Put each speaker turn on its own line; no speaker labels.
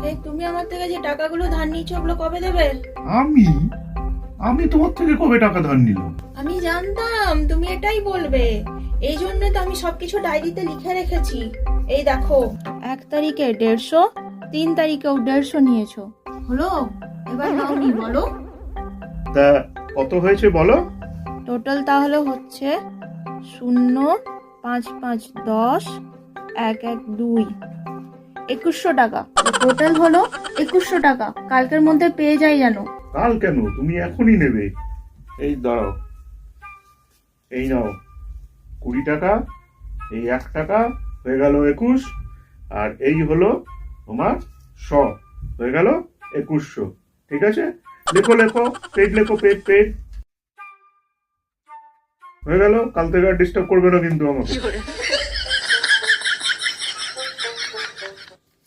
এই তুমি আমার থেকে যে টাকাগুলো ধার নিয়েছো ওগুলো কবে দেবে?
আমি আমি তোমার থেকে কবে টাকা ধার নিলাম?
আমি জানতাম তুমি এটাই বলবে, এই জন্য তো আমি সবকিছু ডায়েরিতে লিখে রেখেছি। এই দেখো, 1 তারিখে 150, 3 তারিখেও 150 নিয়েছো। হলো? এবার নাওনি বলো।
তা কত হয়েছে বলো?
টোটাল তাহলে হচ্ছে 0, 5, 5, 10, 1, 1, 2, 2100 টাকা। টোটাল হলো 2100 টাকা। কালকের মধ্যে পেয়ে যাই জানো।
কাল কেন, তুমি এখনই নেবে। এই দাঁড়াও, এই নাও 20 টাকা, এই 1 টাকা, হয়ে গেল 21, আর এই হলো তোমার 100, হয়ে গেল 2100। ঠিক আছে, লেখো লেখো, পেড লেখো, পেড পেড হয়ে গেল। কাল থেকে আর ডিস্টার্ব করবে না কিন্তু আমাকে।